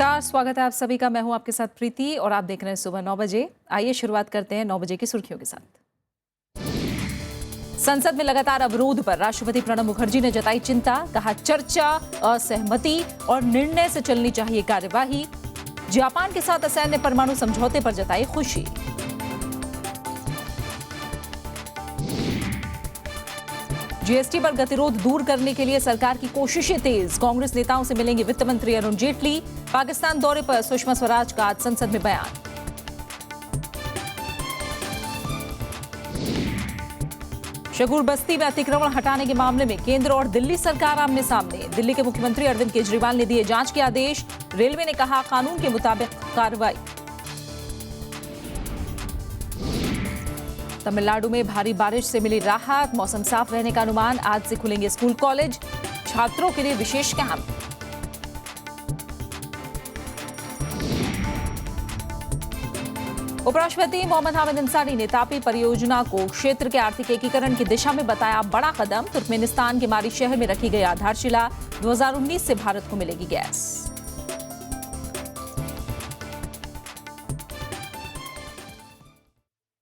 नमस्कार, स्वागत है आप सभी का। मैं हूं आपके साथ प्रीति और आप देख रहे हैं सुबह 9 बजे। आइए शुरुआत करते हैं 9 बजे की सुर्खियों के साथ। संसद में लगातार अवरोध पर राष्ट्रपति प्रणब मुखर्जी ने जताई चिंता। कहा चर्चा, असहमति और निर्णय से चलनी चाहिए कार्यवाही। जापान के साथ असैन्य परमाणु समझौते पर जताई खुशी। जीएसटी पर गतिरोध दूर करने के लिए सरकार की कोशिशें तेज। कांग्रेस नेताओं से मिलेंगे वित्त मंत्री अरुण जेटली। पाकिस्तान दौरे पर सुषमा स्वराज का आज संसद में बयान। शगुर बस्ती में अतिक्रमण हटाने के मामले में केंद्र और दिल्ली सरकार आमने सामने। दिल्ली के मुख्यमंत्री अरविंद केजरीवाल ने दिए जांच के आदेश। रेलवे ने कहा कानून के मुताबिक कार्रवाई। तमिलनाडु में भारी बारिश से मिली राहत। मौसम साफ रहने का अनुमान। आज से खुलेंगे स्कूल कॉलेज। छात्रों के लिए विशेष कैंप। उपराष्ट्रपति मोहम्मद हामिद अंसारी ने तापी परियोजना को क्षेत्र के आर्थिक एकीकरण की दिशा में बताया बड़ा कदम। तुर्कमेनिस्तान के मारी शहर में रखी गई आधारशिला। 2019 से भारत को मिलेगी गैस।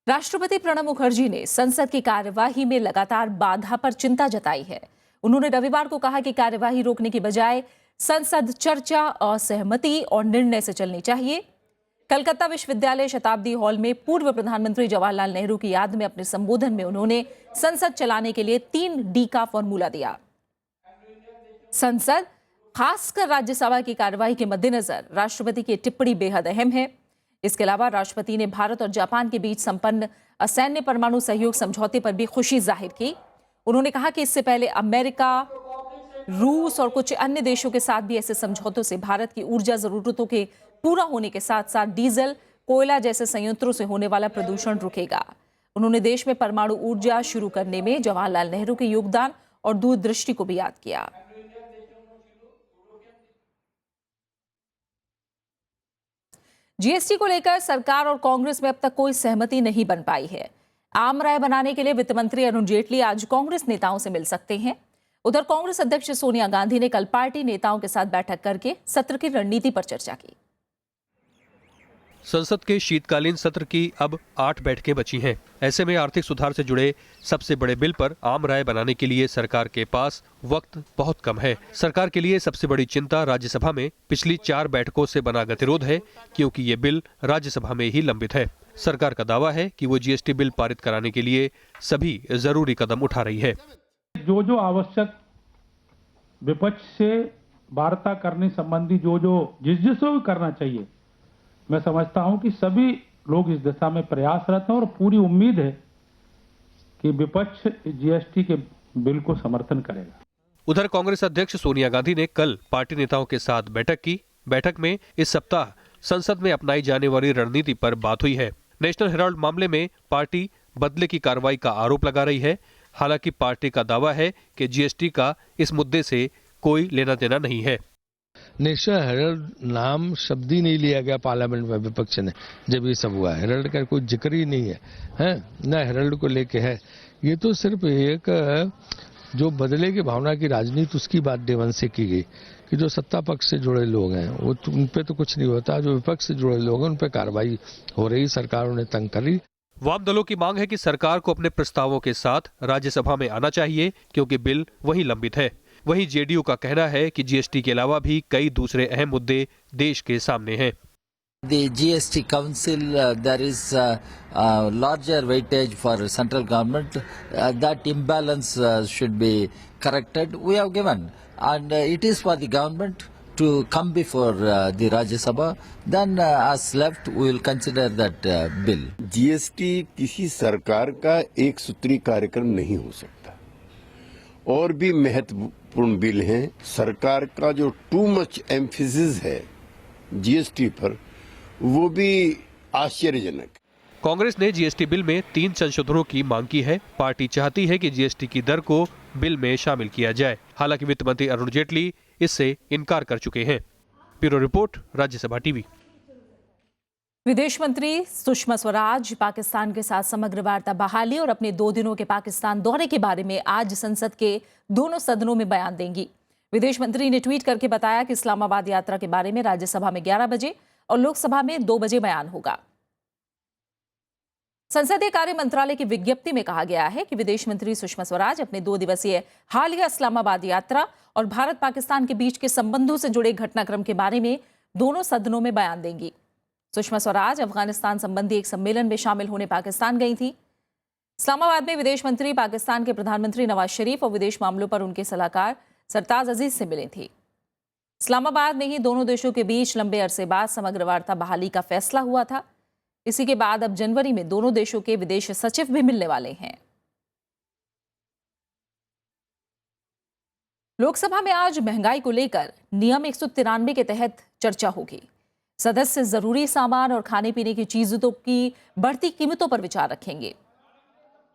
राष्ट्रपति प्रणब मुखर्जी ने संसद की कार्यवाही में लगातार बाधा पर चिंता जताई है। उन्होंने रविवार को कहा कि कार्यवाही रोकने की बजाय संसद चर्चा, असहमति और निर्णय से चलनी चाहिए। कलकत्ता विश्वविद्यालय शताब्दी हॉल में पूर्व प्रधानमंत्री जवाहरलाल नेहरू की याद में अपने संबोधन में उन्होंने संसद चलाने के लिए 3D का फॉर्मूला दिया। संसद, खासकर राज्यसभा की कार्यवाही के मद्देनजर राष्ट्रपति की टिप्पणी बेहद अहम है। इसके अलावा राष्ट्रपति ने भारत और जापान के बीच संपन्न असैन्य परमाणु सहयोग समझौते पर भी खुशी जाहिर की। उन्होंने कहा कि इससे पहले अमेरिका, रूस और कुछ अन्य देशों के साथ भी ऐसे समझौतों से भारत की ऊर्जा जरूरतों के पूरा होने के साथ साथ डीजल, कोयला जैसे संयंत्रों से होने वाला प्रदूषण रुकेगा। उन्होंने देश में परमाणु ऊर्जा शुरू करने में जवाहरलाल नेहरू के योगदान और दूरदृष्टि को भी याद किया। जीएसटी को लेकर सरकार और कांग्रेस में अब तक कोई सहमति नहीं बन पाई है। आम राय बनाने के लिए वित्त मंत्री अरुण जेटली आज कांग्रेस नेताओं से मिल सकते हैं। उधर कांग्रेस अध्यक्ष सोनिया गांधी ने कल पार्टी नेताओं के साथ बैठक करके सत्र की रणनीति पर चर्चा की। संसद के शीतकालीन सत्र की अब 8 बैठकें बची हैं। ऐसे में आर्थिक सुधार से जुड़े सबसे बड़े बिल पर आम राय बनाने के लिए सरकार के पास वक्त बहुत कम है। सरकार के लिए सबसे बड़ी चिंता राज्यसभा में पिछली 4 बैठकों से बना गतिरोध है, क्योंकि ये बिल राज्यसभा में ही लंबित है। सरकार का दावा है कि वो जीएसटी बिल पारित कराने के लिए सभी जरूरी कदम उठा रही है। जो आवश्यक विपक्ष से वार्ता करने संबंधी जिसको भी करना चाहिए, मैं समझता हूं कि सभी लोग इस दिशा में प्रयासरत हैं और पूरी उम्मीद है कि विपक्ष जीएसटी के बिल को समर्थन करेगा। उधर कांग्रेस अध्यक्ष सोनिया गांधी ने कल पार्टी नेताओं के साथ बैठक की। बैठक में इस सप्ताह संसद में अपनाई जाने वाली रणनीति पर बात हुई है। नेशनल हेराल्ड मामले में पार्टी बदले की कार्रवाई का आरोप लगा रही है। हालांकि पार्टी का दावा है कि जीएसटी का इस मुद्दे से कोई लेना देना नहीं है। नेशनल हेराल्ड नाम शब्द ही नहीं लिया गया पार्लियामेंट में विपक्ष ने। जब ये सब हुआ, हेराल्ड का कोई जिक्र ही नहीं है, ना हेराल्ड को लेके है। ये तो सिर्फ एक जो बदले की भावना की राजनीति, उसकी बात डे वन से की गई कि जो सत्ता पक्ष से जुड़े लोग हैं वो उन पे तो कुछ नहीं होता, जो विपक्ष से जुड़े लोग हैं उन पे कार्रवाई हो रही, सरकार उन्हें तंग कर रही। वाम दलों की मांग है कि सरकार को अपने प्रस्तावों के साथ राज्यसभा में आना चाहिए, क्योंकि बिल वही लंबित है। वहीं जेडीयू का कहना है कि जीएसटी के अलावा भी कई दूसरे अहम मुद्दे देश के सामने हैं। The GST Council, there is larger weightage for central government. That imbalance should be corrected. We have given, and it is for the government to come before the Rajya Sabha. Then, as left, we will consider that bill. GST किसी सरकार का एक सूत्री कार्यक्रम नहीं हो सकता। और भी महत्वपूर्ण बिल हैं। सरकार का जो टू मच एम्फेसिस है जीएसटी पर, वो भी आश्चर्यजनक। कांग्रेस ने जीएसटी बिल में 3 संशोधनों की मांग की है। पार्टी चाहती है कि जीएसटी की दर को बिल में शामिल किया जाए। हालांकि वित्त मंत्री अरुण जेटली इससे इनकार कर चुके हैं। Bureau report, Rajya Sabha TV. विदेश मंत्री सुषमा स्वराज पाकिस्तान के साथ समग्र वार्ता बहाली और अपने 2 दिनों के पाकिस्तान दौरे के बारे में आज संसद के दोनों सदनों में बयान देंगी। विदेश मंत्री ने ट्वीट करके बताया कि इस्लामाबाद यात्रा के बारे में राज्यसभा में 11 बजे और लोकसभा में 2 बजे बयान होगा। संसदीय कार्य मंत्रालय की विज्ञप्ति में कहा गया है कि विदेश मंत्री सुषमा स्वराज अपने 2 दिवसीय हालिया इस्लामाबाद यात्रा और भारत पाकिस्तान के बीच के संबंधों से जुड़े घटनाक्रम के बारे में दोनों सदनों में बयान देंगी। सुषमा स्वराज अफगानिस्तान संबंधी एक सम्मेलन में शामिल होने पाकिस्तान गई थी। इस्लामाबाद में विदेश मंत्री पाकिस्तान के प्रधानमंत्री नवाज शरीफ और विदेश मामलों पर उनके सलाहकार सरताज अजीज से मिले थे। इस्लामाबाद में ही दोनों देशों के बीच लंबे अरसे बाद समग्र वार्ता बहाली का फैसला हुआ था। इसी के बाद अब जनवरी में दोनों देशों के विदेश सचिव भी मिलने वाले हैं। लोकसभा में आज महंगाई को लेकर नियम 193 के तहत चर्चा होगी। सदस्य जरूरी सामान और खाने पीने की चीजों की बढ़ती कीमतों पर विचार रखेंगे।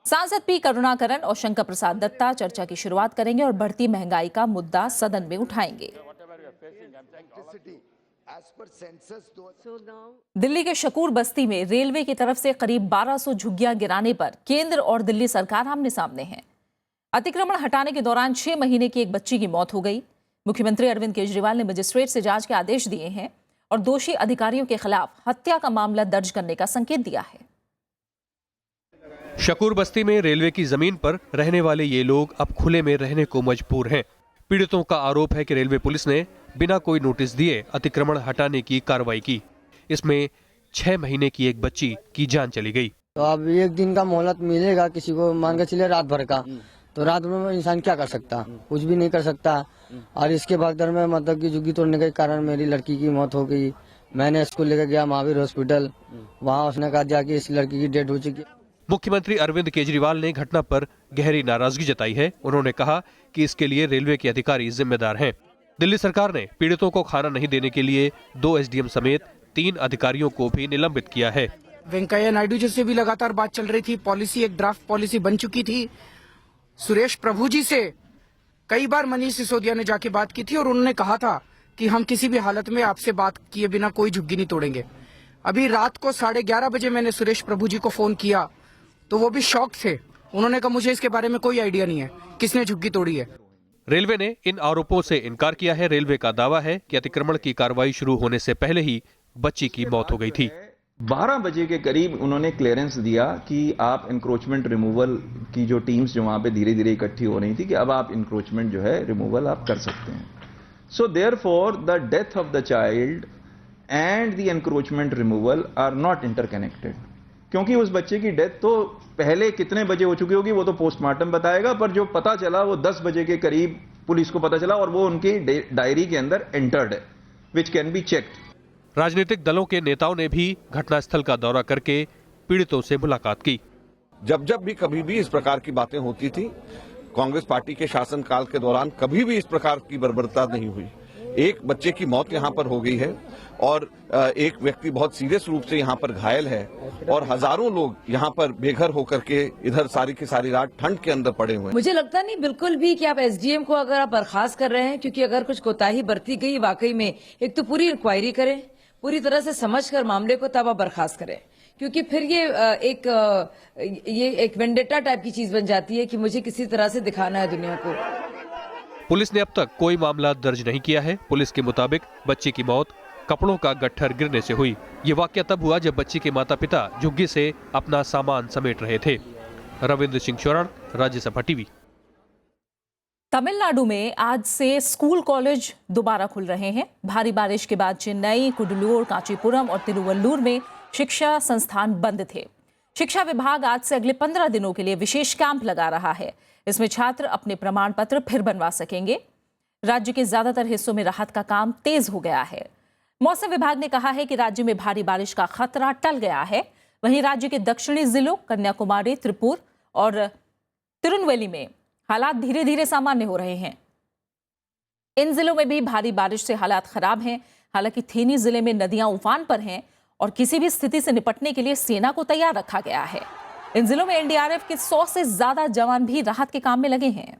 सांसद पी करुणाकरन और शंकर प्रसाद दत्ता चर्चा की शुरुआत करेंगे और बढ़ती महंगाई का मुद्दा सदन में उठाएंगे। दिल्ली के शकूर बस्ती में रेलवे की तरफ से करीब 1200 झुग्गियां गिराने पर केंद्र और दिल्ली सरकार आमने सामने हैं। अतिक्रमण हटाने के दौरान 6 महीने की एक बच्ची की मौत हो गई। मुख्यमंत्री अरविंद केजरीवाल ने मजिस्ट्रेट से जांच के आदेश दिए हैं और दोषी अधिकारियों के खिलाफ हत्या का मामला दर्ज करने का संकेत दिया है। शकूर बस्ती में रेलवे की जमीन पर रहने वाले ये लोग अब खुले में रहने को मजबूर हैं। पीड़ितों का आरोप है कि रेलवे पुलिस ने बिना कोई नोटिस दिए अतिक्रमण हटाने की कार्रवाई की। इसमें 6 महीने की एक बच्ची की जान चली गई। तो अब एक दिन का मोहलत मिलेगा किसी को, मान के चले रात भर का, तो रात भर में इंसान क्या कर सकता, कुछ भी नहीं कर सकता। और इसके भागदौड़ में मतलब की झुग्गी तोड़ने के कारण मेरी लड़की की मौत हो गई। मैंने इसको लेकर गया महावीर हॉस्पिटल, वहाँ उसने कहा जाके इस लड़की की डेथ हो चुकी। मुख्यमंत्री अरविंद केजरीवाल ने घटना पर गहरी नाराजगी जताई है। उन्होंने कहा कि इसके लिए रेलवे के अधिकारी जिम्मेदार हैं। दिल्ली सरकार ने पीड़ितों को खाना नहीं देने के लिए 2 एसडीएम समेत 3 अधिकारियों को भी निलंबित किया है। वेंकैया नायडू जी से भी लगातार बात चल रही थी। पॉलिसी, एक ड्राफ्ट पॉलिसी बन चुकी थी। सुरेश प्रभु जी से कई बार मनीष सिसोदिया ने जाके बात की थी और उन्होंने कहा था कि हम किसी भी हालत में आपसे बात किए बिना कोई झुग्गी नहीं तोड़ेंगे। अभी रात को 11:30 बजे मैंने सुरेश प्रभु जी को फोन किया तो वो भी शॉक थे। उन्होंने कहा मुझे इसके बारे में कोई आइडिया नहीं है किसने झुग्गी तोड़ी है। रेलवे ने इन आरोपों से इनकार किया है। रेलवे का दावा है कि अतिक्रमण की कार्रवाई शुरू होने से पहले ही बच्ची की मौत हो गई थी। 12 बजे के करीब उन्होंने क्लियरेंस दिया कि आप इंक्रोचमेंट रिमूवल की जो टीम्स जो वहां पे धीरे धीरे इकट्ठी हो रही थी कि अब आप इंक्रोचमेंट जो है रिमूवल आप कर सकते हैं। So therefore the death of the child and the encroachment removal are not interconnected, क्योंकि उस बच्चे की डेथ तो पहले कितने बजे हो चुकी होगी वो तो पोस्टमार्टम बताएगा, पर जो पता चला वो 10 बजे के करीब पुलिस को पता चला और वो उनकी डायरी के अंदर एंटर्ड है, विच कैन बी चेक्ड। राजनीतिक दलों के नेताओं ने भी घटनास्थल का दौरा करके पीड़ितों से मुलाकात की। जब भी कभी भी इस प्रकार की बातें होती थी, कांग्रेस पार्टी के शासनकाल के दौरान कभी भी इस प्रकार की बर्बरता नहीं हुई। एक बच्चे की मौत यहाँ पर हो गई है और एक व्यक्ति बहुत सीरियस रूप से यहाँ पर घायल है और हजारों लोग यहाँ पर बेघर होकर के इधर सारी की सारी रात ठंड के अंदर पड़े हुए हैं। मुझे लगता नहीं बिल्कुल भी कि आप एसडीएम को अगर आप बर्खास्त कर रहे हैं, क्योंकि अगर कुछ कोताही बरती गई वाकई में, एक तो पूरी इंक्वायरी करें, पूरी तरह से समझकर मामले को, तब आप बर्खास्त करें, क्योंकि फिर ये एक वेंडेटा टाइप की चीज बन जाती है कि मुझे किसी तरह से दिखाना है दुनिया को। पुलिस ने अब तक कोई मामला दर्ज नहीं किया है। पुलिस के मुताबिक बच्ची की मौत कपड़ों का गट्ठर गिरने से हुई। ये वाकया तब हुआ जब बच्ची के माता पिता झुग्गी से अपना सामान समेट रहे थे। रविंद्र सिंह शरण, राज्यसभा टीवी। तमिलनाडु में आज से स्कूल कॉलेज दोबारा खुल रहे हैं। भारी बारिश के बाद चेन्नई, कुडलूर, कांचीपुरम और तिरुवल्लुर में शिक्षा संस्थान बंद थे। शिक्षा विभाग आज से अगले 15 दिनों के लिए विशेष कैंप लगा रहा है। इसमें छात्र अपने प्रमाण पत्र फिर बनवा सकेंगे। राज्य के ज्यादातर हिस्सों में राहत का काम तेज हो गया है। मौसम विभाग ने कहा है कि राज्य में भारी बारिश का खतरा टल गया है। वहीं राज्य के दक्षिणी जिलों कन्याकुमारी, त्रिपुर और तिरुनवेली में हालात धीरे धीरे सामान्य हो रहे हैं। इन जिलों में भी भारी बारिश से हालात खराब हैं। हालांकि थेनी जिले में नदियां उफान पर हैं और किसी भी स्थिति से निपटने के लिए सेना को तैयार रखा गया है। इन जिलों में एनडीआरएफ के 100 से ज्यादा जवान भी राहत के काम में लगे हैं।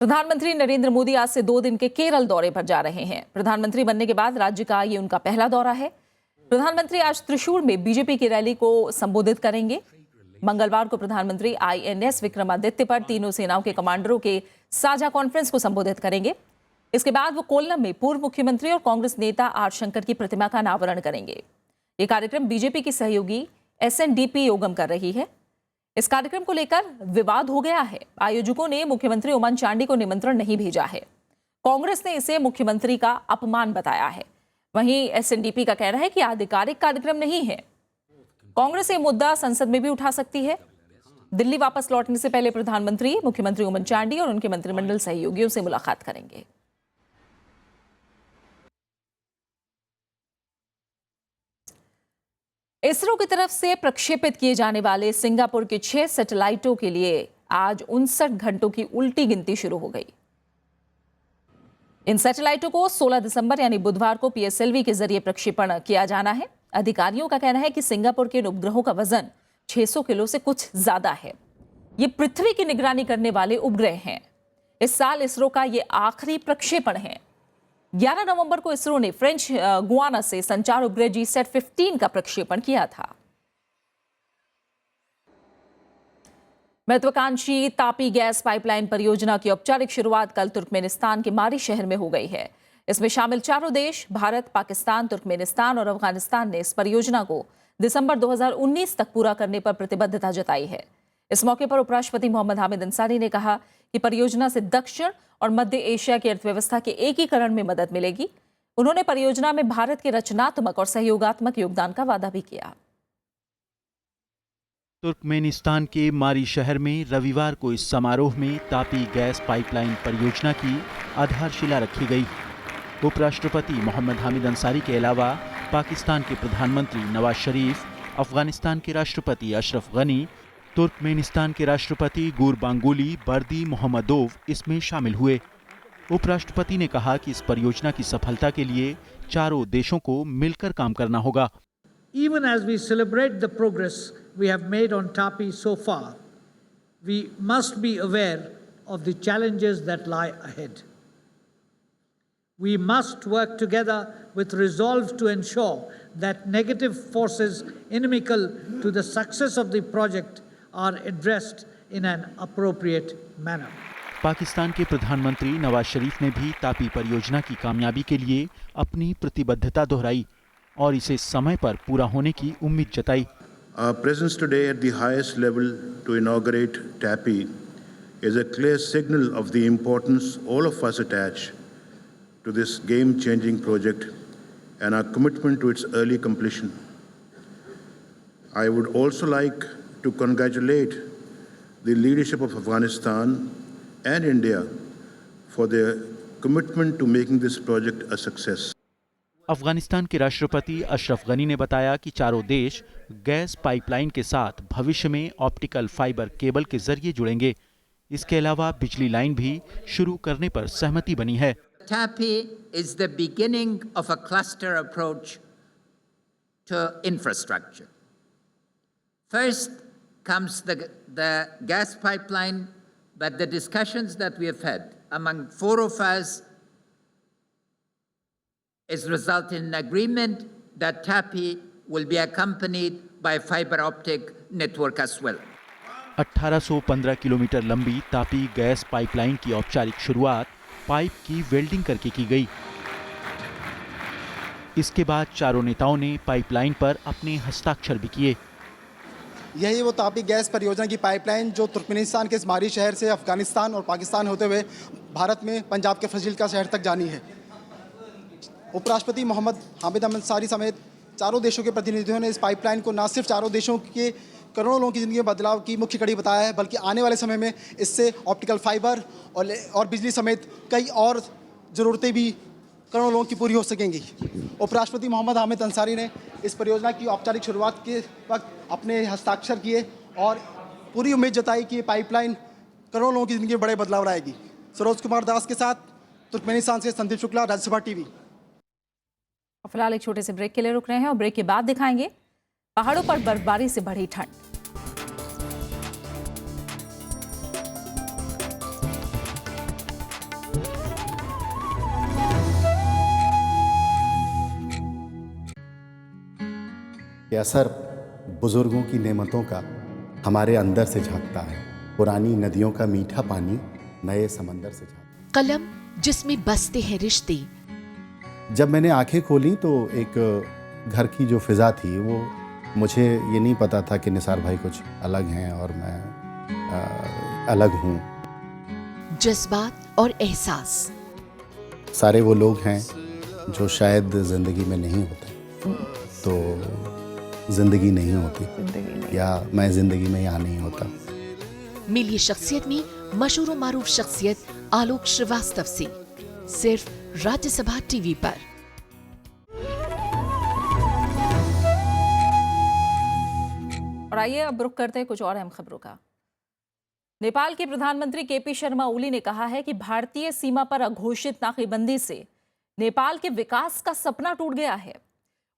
प्रधानमंत्री नरेंद्र मोदी आज से 2 दिन के केरल दौरे पर जा रहे हैं। प्रधानमंत्री बनने के बाद राज्य का ये उनका पहला दौरा है। प्रधानमंत्री आज त्रिशूर में बीजेपी की रैली को संबोधित करेंगे। मंगलवार को प्रधानमंत्री INS विक्रमादित्य पर तीनों सेनाओं के कमांडरों के साझा कॉन्फ्रेंस को संबोधित करेंगे। इसके बाद वो कोल्लम में पूर्व मुख्यमंत्री और कांग्रेस नेता आर शंकर की प्रतिमा का अनावरण करेंगे। ये कार्यक्रम बीजेपी की सहयोगी SNDP योगम कर रही है। इस कार्यक्रम को लेकर विवाद हो गया है। आयोजकों ने मुख्यमंत्री ओमन चांडी को निमंत्रण नहीं भेजा है। कांग्रेस ने इसे मुख्यमंत्री का अपमान बताया है। वहीं SNDP का कहना है कि आधिकारिक कार्यक्रम नहीं है। कांग्रेस ये मुद्दा संसद में भी उठा सकती है। दिल्ली वापस लौटने से पहले प्रधानमंत्री मुख्यमंत्री ओमन चांडी और उनके मंत्रिमंडल सहयोगियों से मुलाकात करेंगे। इसरो की तरफ से प्रक्षेपित किए जाने वाले सिंगापुर के 6 सैटेलाइटों के लिए आज 59 घंटों की उल्टी गिनती शुरू हो गई। इन सैटेलाइटों को 16 दिसंबर यानी बुधवार को PSLV के जरिए प्रक्षेपण किया जाना है। अधिकारियों का कहना है कि सिंगापुर के इन उपग्रहों का वजन 600 किलो से कुछ ज्यादा है। ये पृथ्वी की निगरानी करने वाले उपग्रह हैं। इस साल इसरो का ये आखिरी प्रक्षेपण है। 11 नवंबर को इसरो ने फ्रेंच गुआना से संचार उपग्रह GSAT-15 का प्रक्षेपण किया था। महत्वाकांक्षी तापी गैस पाइपलाइन परियोजना की औपचारिक शुरुआत कल तुर्कमेनिस्तान के मारी शहर में हो गई है। इसमें शामिल चारों देश भारत, पाकिस्तान, तुर्कमेनिस्तान और अफगानिस्तान ने इस परियोजना को दिसंबर 2019 तक पूरा करने पर प्रतिबद्धता जताई है। इस मौके पर उपराष्ट्रपति मोहम्मद हामिद अंसारी ने कहा कि परियोजना से दक्षिण और मध्य एशिया की अर्थव्यवस्था के एकीकरण में मदद मिलेगी। उन्होंने परियोजना में भारत के रचनात्मक और सहयोगात्मक योगदान का वादा भी किया। तुर्कमेनिस्तान के मारी शहर में रविवार को इस समारोह में तापी गैस पाइपलाइन परियोजना की आधारशिला रखी गई। उपराष्ट्रपति मोहम्मद हामिद अंसारी के अलावा पाकिस्तान के प्रधानमंत्री नवाज शरीफ, अफगानिस्तान के राष्ट्रपति अशरफ गनी, तुर्कमेनिस्तान के राष्ट्रपति गुरबांगुली बर्दी मोहम्मदोव इसमें शामिल हुए। उपराष्ट्रपति ने कहा कि इस परियोजना की सफलता के लिए चारों देशों को मिलकर काम करना होगा। Even as we celebrate the progress we have made on TAPI so far, we must be aware of the challenges that lie ahead. We must work together with resolve to ensure that negative forces inimical to the success of the project are addressed in an appropriate manner. Pakistan के प्रधानमंत्री नवाज शरीफ ने भी तापी परियोजना की कामयाबी के लिए अपनी प्रतिबद्धता दोहराई और इसे समय पर पूरा होने की उम्मीद जताई। Our presence today at the highest level to inaugurate TAPI is a clear signal of the importance all of us attach to this game-changing project and our commitment to its early completion. I would also like to congratulate the leadership of Afghanistan and India for their commitment to making this project a success. Afghanistan के राष्ट्रपति अशरफ गनी ने बताया कि चारों देश gas pipeline के साथ भविष्य में ऑप्टिकल फाइबर केबल के जरिए जुड़ेंगे। इसके अलावा बिजली लाइन भी शुरू करने पर सहमति बनी है। TAPI is the beginning of a cluster approach to infrastructure. First comes the gas pipeline, but the discussions that we have had among four of us is resulting in an agreement that TAPI will be accompanied by fiber optic network as well. 1815 kilometre लंबी Tapi gas pipeline की औपचारिक शुरुआत pipe की welding करके की गई। इसके बाद चारों नेताओं ने पाइपलाइन पर अपने हस्ताक्षर भी किए। यही वो तापी गैस परियोजना की पाइपलाइन जो तुर्कमेनिस्तान के इस्माइली शहर से अफगानिस्तान और पाकिस्तान होते हुए भारत में पंजाब के फजीलका शहर तक जानी है। उपराष्ट्रपति मोहम्मद हामिद अंसारी समेत चारों देशों के प्रतिनिधियों ने इस पाइपलाइन को न सिर्फ चारों देशों के करोड़ों लोगों की ज़िंदगी में बदलाव की मुख्य कड़ी बताया है, बल्कि आने वाले समय में इससे ऑप्टिकल फाइबर और बिजली समेत कई और ज़रूरतें भी करोड़ों लोगों की पूरी हो सकेंगी। उपराष्ट्रपति मोहम्मद हामिद अंसारी ने इस परियोजना की औपचारिक शुरुआत के वक्त अपने हस्ताक्षर किए और पूरी उम्मीद जताई कि ये पाइपलाइन करोड़ों लोगों की ज़िंदगी में बड़े बदलाव लाएगी। सरोज कुमार दास के साथ तुर्कमेनिस्तान से संदीप शुक्ला, राज्यसभा टीवी। फिलहाल एक छोटे से ब्रेक के लिए रुक रहे हैं और ब्रेक के बाद दिखाएंगे पहाड़ों पर बर्फबारी से बढ़ी ठंड। ये असर बुजुर्गों की नेमतों का हमारे अंदर से झांकता है। पुरानी नदियों का मीठा पानी नए समंदर से झांकता। कलम जिसमें बसते हैं रिश्ते। जब मैंने आंखें खोली तो एक घर की जो फिजा थी, वो मुझे ये नहीं पता था कि निसार भाई कुछ अलग हैं और मैं अलग हूँ। जज्बात और एहसास। सारे वो लोग हैं जो शायद जिंदगी में नहीं होते, तो जिंदगी नहीं होती, या मैं जिंदगी में यहाँ नहीं होता। मिलिए शख्सियत में मशहूर व मारूफ शख्सियत आलोक श्रीवास्तव से, सिर्फ राज्यसभा टीवी पर। और आइए अब रुख करते हैं कुछ और अहम खबरों का। नेपाल के प्रधानमंत्री केपी शर्मा ओली ने कहा है कि भारतीय सीमा पर अघोषित नाकेबंदी से नेपाल के विकास का सपना टूट गया है।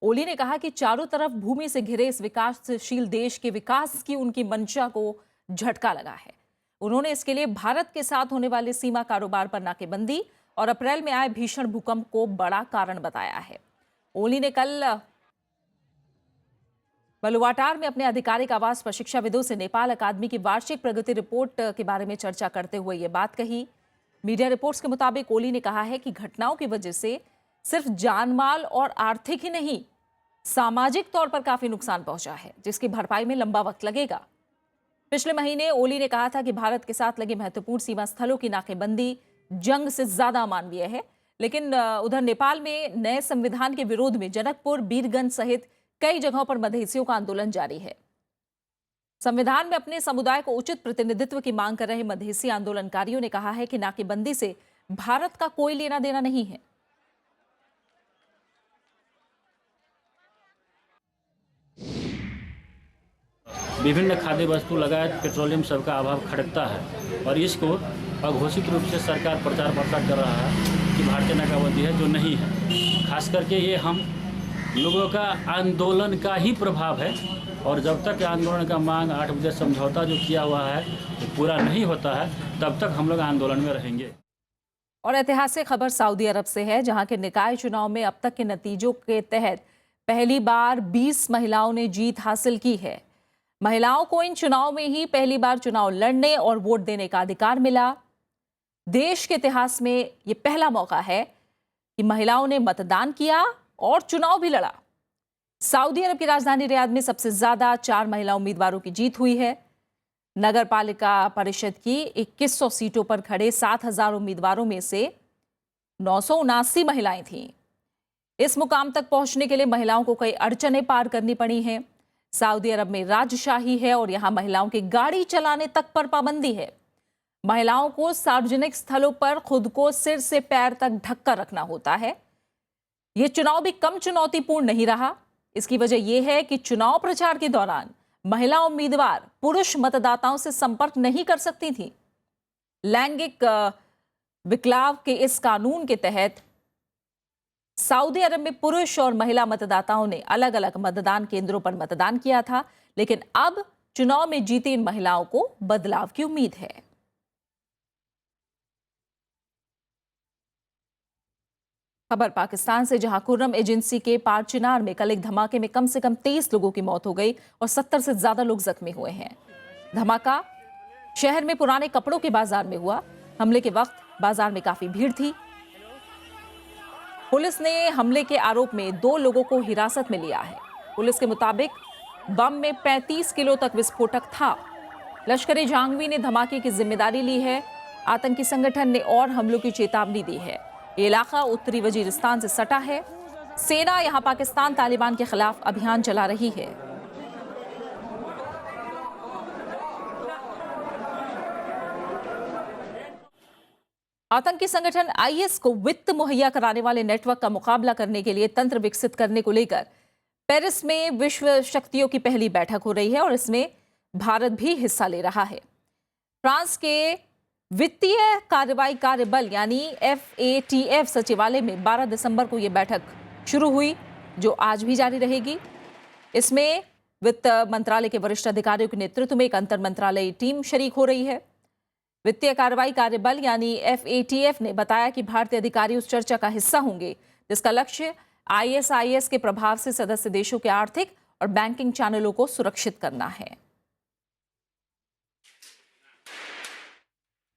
ओली ने कहा कि चारों तरफ भूमि से घिरे इस विकासशील देश के विकास की उनकी मंशा को झटका लगा है। उन्होंने इसके लिए भारत के साथ होने वाले सीमा कारोबार पर नाकेबंदी और अप्रैल में आए भीषण भूकंप को बड़ा कारण बताया है। ओली ने कल बलुवाटार में अपने आधिकारिक आवास पर शिक्षाविदों से नेपाल अकादमी की वार्षिक प्रगति रिपोर्ट के बारे में चर्चा करते हुए ये बात कही। मीडिया रिपोर्ट्स के मुताबिक ओली ने कहा है कि घटनाओं की वजह से सिर्फ जानमाल और आर्थिक ही नहीं, सामाजिक तौर पर काफी नुकसान पहुंचा है, जिसकी भरपाई में लंबा वक्त लगेगा। पिछले महीने ओली ने कहा था कि भारत के साथ लगे महत्वपूर्ण सीमा स्थलों की नाकेबंदी जंग से ज्यादा अमानवीय है, लेकिन उधर नेपाल में नए संविधान के विरोध में जनकपुर, बीरगंज सहित कई जगहों पर मधेसियों का आंदोलन जारी है। संविधान में अपने समुदाय को उचित प्रतिनिधित्व की मांग कर रहे मधेसी आंदोलनकारियों ने कहा है कि नाकेबंदी से भारत का कोई लेना देना नहीं है। विभिन्न खाद्य वस्तु लगायत पेट्रोलियम सब का अभाव खड़कता है और इसको अघोषित रूप से सरकार प्रचार प्रसार कर रहा है कि भारतीय नाकाबंदी है, जो नहीं है। खास करके ये हम लोगों का आंदोलन का ही प्रभाव है और जब तक आंदोलन का मांग 8 बजे समझौता जो किया हुआ है तो पूरा नहीं होता है, तब तक हम लोग आंदोलन में रहेंगे। और ऐतिहासिक खबर सऊदी अरब से है, जहां के निकाय चुनाव में अब तक के नतीजों के तहत पहली बार 20 महिलाओं ने जीत हासिल की है। महिलाओं को इन चुनाव में ही पहली बार चुनाव लड़ने और वोट देने का अधिकार मिला। देश के इतिहास में ये पहला मौका है कि महिलाओं ने मतदान किया और चुनाव भी लड़ा। सऊदी अरब की राजधानी रियाद में सबसे ज्यादा 4 महिला उम्मीदवारों की जीत हुई है। नगर पालिका परिषद की 2100 सीटों पर खड़े 7000 उम्मीदवारों में से 979 महिलाएं थीं। इस मुकाम तक पहुंचने के लिए महिलाओं को कई अड़चनें पार करनी पड़ी हैं। सऊदी अरब में राजशाही है और यहां महिलाओं की गाड़ी चलाने तक पर पाबंदी है। महिलाओं को सार्वजनिक स्थलों पर खुद को सिर से पैर तक ढककर रखना होता है। यह चुनाव भी कम चुनौतीपूर्ण नहीं रहा। इसकी वजह यह है कि चुनाव प्रचार के दौरान महिला उम्मीदवार पुरुष मतदाताओं से संपर्क नहीं कर सकती थी। लैंगिक विकलाव के इस कानून के तहत सऊदी अरब में पुरुष और महिला मतदाताओं ने अलग अलग मतदान केंद्रों पर मतदान किया था, लेकिन अब चुनाव में जीती इन महिलाओं को बदलाव की उम्मीद है। खबर पाकिस्तान से, जहां खुर्रम एजेंसी के पारचिनार में कल एक धमाके में कम से कम 23 लोगों की मौत हो गई और 70 से ज्यादा लोग जख्मी हुए हैं। धमाका शहर में पुराने कपड़ों के बाजार में हुआ। हमले के वक्त बाजार में काफी भीड़ थी। पुलिस ने हमले के आरोप में 2 लोगों को हिरासत में लिया है। पुलिस के मुताबिक बम में 35 किलो तक विस्फोटक था। लश्कर-ए जंगवी ने धमाके की जिम्मेदारी ली है। आतंकी संगठन ने और हमलों की चेतावनी दी है। ये इलाका उत्तरी वजीरिस्तान से सटा है। सेना यहां पाकिस्तान तालिबान के खिलाफ अभियान चला रही है। आतंकी संगठन आईएस को वित्त मुहैया कराने वाले नेटवर्क का मुकाबला करने के लिए तंत्र विकसित करने को लेकर पेरिस में विश्व शक्तियों की पहली बैठक हो रही है और इसमें भारत भी हिस्सा ले रहा है। फ्रांस के वित्तीय कार्रवाई कार्यबल यानी FATF सचिवालय में 12 दिसंबर को यह बैठक शुरू हुई, जो आज भी जारी रहेगी। इसमें वित्त मंत्रालय के वरिष्ठ अधिकारियों के नेतृत्व में एक अंतर मंत्रालयी टीम शरीक हो रही है। वित्तीय कार्रवाई कार्यबल यानी FATF ने बताया कि भारतीय अधिकारी उस चर्चा का हिस्सा होंगे जिसका लक्ष्य ISIS के प्रभाव से सदस्य देशों के आर्थिक और बैंकिंग चैनलों को सुरक्षित करना है।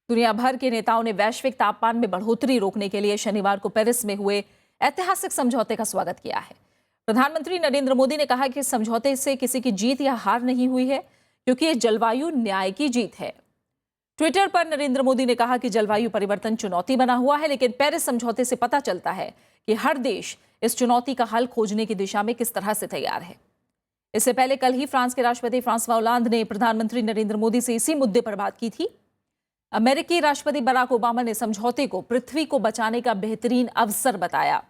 दुनिया भर के नेताओं ने वैश्विक तापमान में बढ़ोतरी रोकने के लिए शनिवार को पेरिस में हुए ऐतिहासिक समझौते का स्वागत किया है। प्रधानमंत्री नरेंद्र मोदी ने कहा कि इस समझौते से किसी की जीत या हार नहीं हुई है, क्योंकि ये जलवायु न्याय की जीत है। ट्विटर पर नरेंद्र मोदी ने कहा कि जलवायु परिवर्तन चुनौती बना हुआ है, लेकिन पेरिस समझौते से पता चलता है कि हर देश इस चुनौती का हल खोजने की दिशा में किस तरह से तैयार है। इससे पहले कल ही फ्रांस के राष्ट्रपति फ्रांसवा होलांद ने प्रधानमंत्री नरेंद्र मोदी से इसी मुद्दे पर बात की थी। अमेरिकी राष्ट्रपति बराक ओबामा ने समझौते को पृथ्वी को बचाने का बेहतरीन अवसर बताया।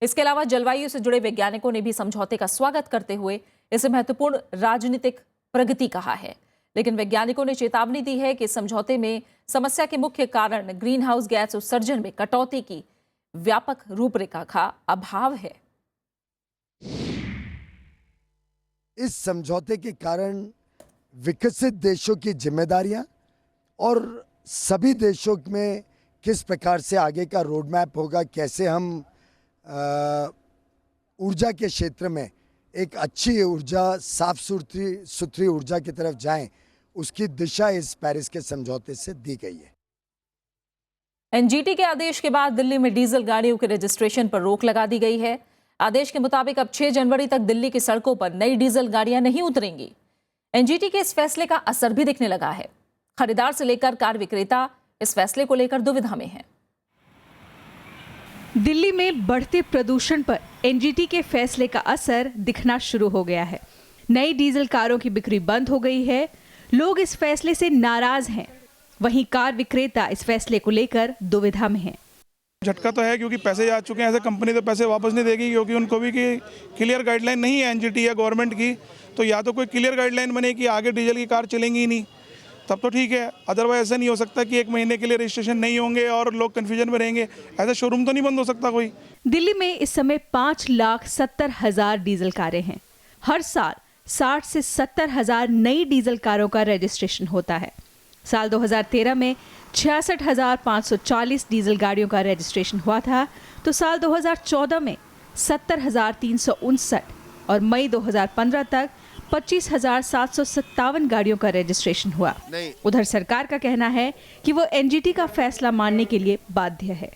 इसके अलावा जलवायु से जुड़े वैज्ञानिकों ने भी समझौते का स्वागत करते हुए इसे महत्वपूर्ण राजनीतिक प्रगति कहा है, लेकिन वैज्ञानिकों ने चेतावनी दी है कि समझौते में समस्या के मुख्य कारण ग्रीन हाउस गैस उत्सर्जन में कटौती की व्यापक रूपरेखा का अभाव है। इस समझौते के कारण विकसित देशों की जिम्मेदारियां और सभी देशों में किस प्रकार से आगे का रोड मैप होगा, कैसे हम ऊर्जा के क्षेत्र में एक अच्छी ऊर्जा, साफ सुथरी ऊर्जा की तरफ जाएं, उसकी दिशा इस पेरिस के समझौते से दी गई है। एनजीटी के आदेश के बाद दिल्ली में डीजल गाड़ियों के रजिस्ट्रेशन पर रोक लगा दी गई है। आदेश के मुताबिक अब 6 जनवरी तक दिल्ली की सड़कों पर नई डीजल गाड़ियां नहीं उतरेंगी। एनजीटी के इस फैसले का असर भी दिखने लगा है। खरीदार से लेकर कार विक्रेता इस फैसले को लेकर दुविधा में हैं। दिल्ली में बढ़ते प्रदूषण पर एनजीटी के फैसले का असर दिखना शुरू हो गया है। नई डीजल कारों की बिक्री बंद हो गई है। लोग इस फैसले से नाराज हैं। वहीं कार विक्रेता इस फैसले को लेकर दुविधा में हैं। झटका तो है, क्योंकि पैसे आ चुके हैं। ऐसे कंपनी तो पैसे वापस नहीं देगी, क्योंकि उनको भी कि क्लियर गाइडलाइन नहीं है एनजीटी या गवर्नमेंट की। तो या तो कोई क्लियर गाइडलाइन बने कि आगे डीजल की कार चलेंगी ही नहीं, तब तो ठीक है। अदरवाइज ऐसा नहीं हो सकता कि 1 महीने के लिए रजिस्ट्रेशन नहीं होंगे और लोग कंफ्यूजन में रहेंगे। ऐसा शोरूम तो नहीं बंद हो सकता कोई। दिल्ली में इस समय 5,70,000 डीजल कारें हैं। हर साल 60 से 70,000 नई डीजल कारों का रजिस्ट्रेशन होता है। साल 2013 में 66,540 डीजल गाड़ियों का रजिस्ट्रेशन हुआ था, तो साल 2014 में 70,359 और मई 2015 तक 25,757 गाड़ियों का रजिस्ट्रेशन हुआ। उधर सरकार का कहना है कि वो एनजीटी का फैसला मानने के लिए बाध्य है।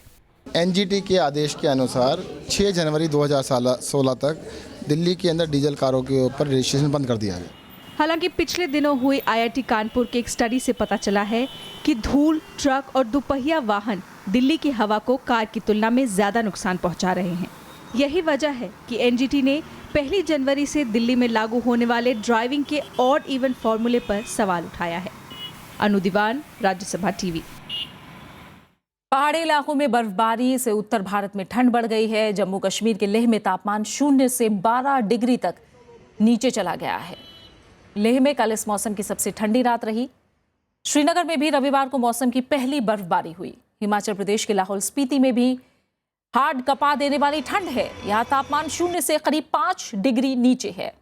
एनजीटी के आदेश के अनुसार 6 जनवरी 2016 तक दिल्ली के अंदर डीजल कारों के ऊपर रजिस्ट्रेशन बंद कर दिया गया। हालांकि पिछले दिनों हुई आईआईटी कानपुर के एक स्टडी से पता चला है कि धूल, ट्रक और दुपहिया वाहन दिल्ली की हवा को कार की तुलना में ज्यादा नुकसान पहुंचा रहे हैं। यही वजह है कि एनजीटी ने 1 जनवरी से दिल्ली में लागू होने वाले ड्राइविंग के ऑड इवन फॉर्मूले पर सवाल उठाया है। अनु दीवान, राज्यसभा टीवी। पहाड़ी इलाकों में बर्फबारी से उत्तर भारत में ठंड बढ़ गई है। जम्मू कश्मीर के लेह में तापमान 0 से 12 डिग्री तक नीचे चला गया है। लेह में कल इस मौसम की सबसे ठंडी रात रही। श्रीनगर में भी रविवार को मौसम की पहली बर्फबारी हुई। हिमाचल प्रदेश के लाहौल स्पीति में भी हार्ड कपा देने वाली ठंड है। यहाँ तापमान 0 से करीब 5 डिग्री नीचे है।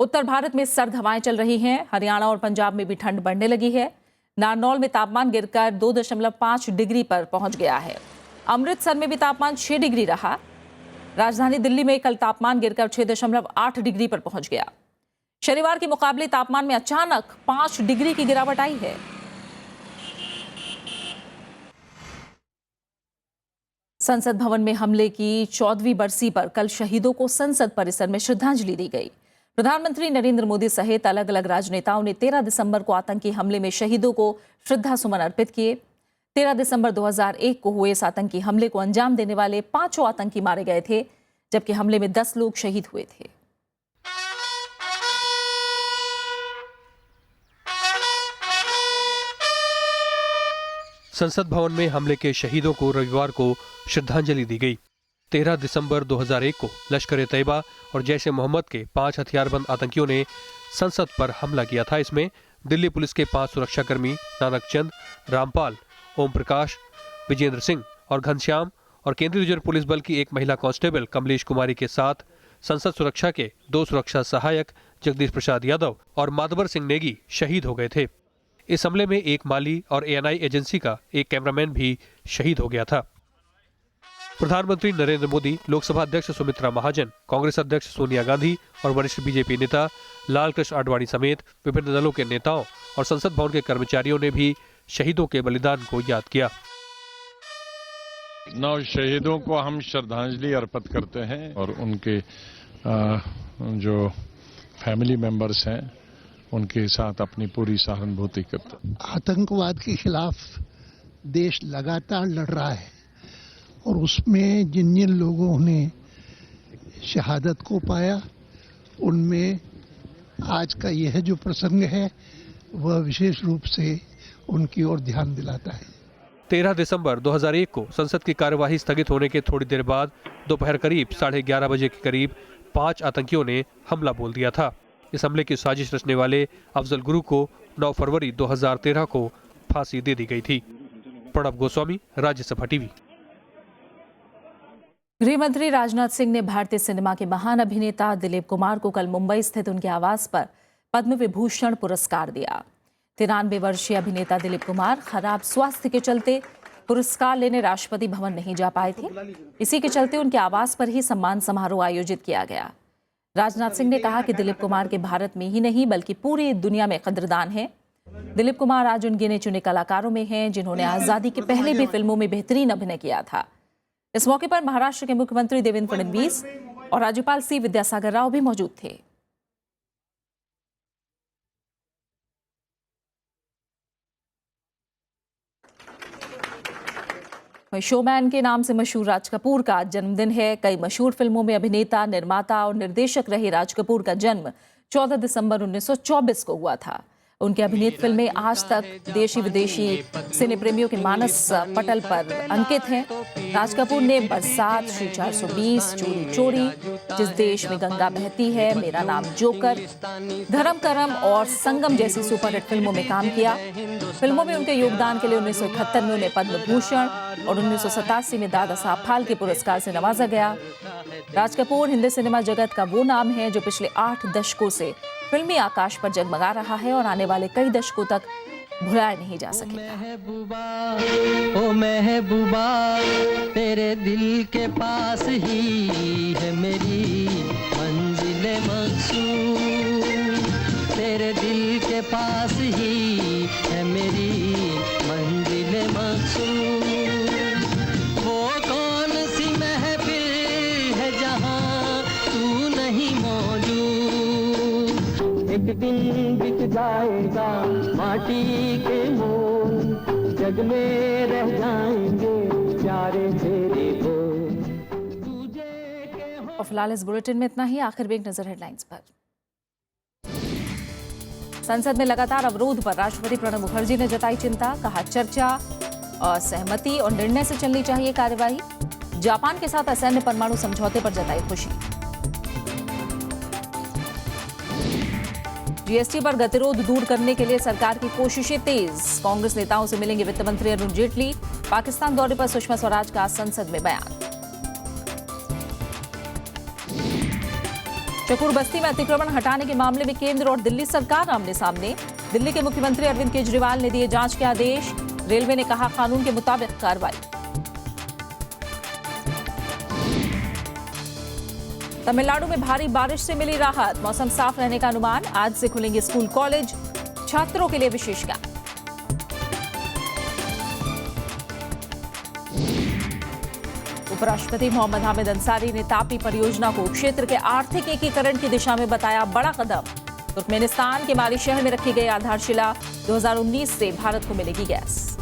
उत्तर भारत में सर्द हवाएं चल रही हैं। हरियाणा और पंजाब में भी ठंड बढ़ने लगी है। नारनौल में तापमान गिरकर 2.5 डिग्री पर पहुंच गया है। अमृतसर में भी तापमान 6 डिग्री रहा। राजधानी दिल्ली में कल तापमान गिरकर 6.8 डिग्री पर पहुंच गया। शनिवार के मुकाबले तापमान में अचानक 5 डिग्री की गिरावट आई है। संसद भवन में हमले की 14वीं बरसी पर कल शहीदों को संसद परिसर में श्रद्धांजलि दी गई। प्रधानमंत्री नरेंद्र मोदी सहित अलग अलग राजनेताओं ने 13 दिसंबर को आतंकी हमले में शहीदों को श्रद्धा सुमन अर्पित किए। 13 दिसंबर 2001 को हुए इस आतंकी हमले को अंजाम देने वाले 5 आतंकी मारे गए थे, जबकि हमले में 10 लोग शहीद हुए थे। संसद भवन में हमले के शहीदों को रविवार को श्रद्धांजलि दी गई। 13 दिसंबर 2001 को लश्कर ए तैयबा और जैश ए मोहम्मद के 5 हथियारबंद आतंकियों ने संसद पर हमला किया था। इसमें दिल्ली पुलिस के 5 सुरक्षाकर्मी नानक चंद, रामपाल, ओम प्रकाश, विजेंद्र सिंह और घनश्याम और केंद्रीय रिजर्व पुलिस बल की एक महिला कांस्टेबल कमलेश कुमारी के साथ संसद सुरक्षा के 2 सुरक्षा सहायक जगदीश प्रसाद यादव और माधवर सिंह नेगी शहीद हो गए थे। इस हमले में एक माली और एएनआई एजेंसी का एक कैमरामैन भी शहीद हो गया था। प्रधानमंत्री नरेंद्र मोदी, लोकसभा अध्यक्ष सुमित्रा महाजन, कांग्रेस अध्यक्ष सोनिया गांधी और वरिष्ठ बीजेपी नेता लालकृष्ण आडवाणी समेत विभिन्न दलों के नेताओं और संसद भवन के कर्मचारियों ने भी शहीदों के बलिदान को याद किया। 9 शहीदों को हम श्रद्धांजलि अर्पित करते हैं और उनके जो फैमिली मेंबर्स हैं उनके साथ अपनी पूरी सहानुभूति करते हैं। आतंकवाद के खिलाफ देश लगातार लड़ रहा है और उसमें जिन जिन लोगों ने शहादत को पाया उनमें आज का यह जो प्रसंग है वह विशेष रूप से उनकी ओर ध्यान दिलाता है। 13 दिसंबर 2001 को संसद की कार्यवाही स्थगित होने के थोड़ी देर बाद दोपहर करीब 11:30 बजे के करीब 5 आतंकियों ने हमला बोल दिया था। इस हमले की साजिश रचने वाले अफजल गुरु को 9 फरवरी 2013 को फांसी दे दी गई थी। प्रणब गोस्वामी, राज्यसभा टीवी। गृह मंत्री राजनाथ सिंह ने भारतीय सिनेमा के महान अभिनेता दिलीप कुमार को कल मुंबई स्थित उनके आवास पर पद्म विभूषण पुरस्कार दिया। 93 वर्षीय अभिनेता दिलीप कुमार खराब स्वास्थ्य के चलते पुरस्कार लेने राष्ट्रपति भवन नहीं जा पाए थे। इसी के चलते उनके आवास पर ही सम्मान समारोह आयोजित किया गया। राजनाथ सिंह ने कहा कि दिलीप कुमार के भारत में ही नहीं बल्कि पूरी दुनिया में कद्रदान है। दिलीप कुमार आज उन गिने चुने कलाकारों में हैं जिन्होंने आजादी के पहले भी फिल्मों में बेहतरीन अभिनय किया था। इस मौके पर महाराष्ट्र के मुख्यमंत्री देवेंद्र फडणवीस और राज्यपाल सी विद्यासागर राव भी मौजूद थे। शोमैन के नाम से मशहूर राज कपूर का आज जन्मदिन है। कई मशहूर फिल्मों में अभिनेता, निर्माता और निर्देशक रहे राज कपूर का जन्म 14 दिसंबर 1924 को हुआ था। उनकी अभिनीत फिल्में आज तक देशी विदेशी सिने प्रेमियों के मानस पटल पर अंकित हैं। राज कपूर ने बरसात, श्री 420, चोरी चोरी, जिस देश में गंगा बहती है, मेरा नाम जोकर, धर्म करम और संगम जैसी सुपरहिट फिल्मों में काम किया। फिल्मों में उनके योगदान के लिए 1971 में उन्हें पद्म भूषण और 1987 में दादा साहब फाल्के पुरस्कार से नवाजा गया। राज कपूर हिंदी सिनेमा जगत का वो नाम है जो पिछले 8 दशकों से फिल्मी आकाश पर जगमगा रहा है और आने वाले कई दशकों तक भुलाया नहीं जा सकेगा। ओ महबूबा, तेरे दिल के पास ही है मेरी मंजिल मकसूद, तेरे दिल के पास ही है मेरी मंजिल मकसूद। वो कौन सी महफिल है जहाँ तू नहीं मौजूद, एक दिन बिक जाएगा माटी के मोल, जग में रह जाएंगे प्यारे तेरे बोल। और फिलहाल इस बुलेटिन में इतना ही। आखिर में एक नजर हेडलाइंस पर। संसद में लगातार अवरोध पर राष्ट्रपति प्रणब मुखर्जी ने जताई चिंता। कहा चर्चा और सहमति और निर्णय से चलनी चाहिए कार्यवाही। जापान के साथ असैन्य परमाणु समझौते पर जताई खुशी। जीएसटी पर गतिरोध दूर करने के लिए सरकार की कोशिशें तेज। कांग्रेस नेताओं से मिलेंगे वित्त मंत्री अरुण जेटली। पाकिस्तान दौरे पर सुषमा स्वराज का संसद में बयान। चकुर बस्ती में अतिक्रमण हटाने के मामले में केंद्र और दिल्ली सरकार आमने सामने। दिल्ली के मुख्यमंत्री अरविंद केजरीवाल ने दिए जांच के आदेश। रेलवे ने कहा कानून के मुताबिक कार्रवाई। तमिलनाडु में भारी बारिश से मिली राहत। मौसम साफ रहने का अनुमान। आज से खुलेंगे स्कूल कॉलेज। छात्रों के लिए विशेष कैंप। उपराष्ट्रपति मोहम्मद हामिद अंसारी ने तापी परियोजना को क्षेत्र के आर्थिक एकीकरण की दिशा में बताया बड़ा कदम। तुर्कमेनिस्तान के माली शहर में रखी गई आधारशिला। 2019 से भारत को मिलेगी गैस।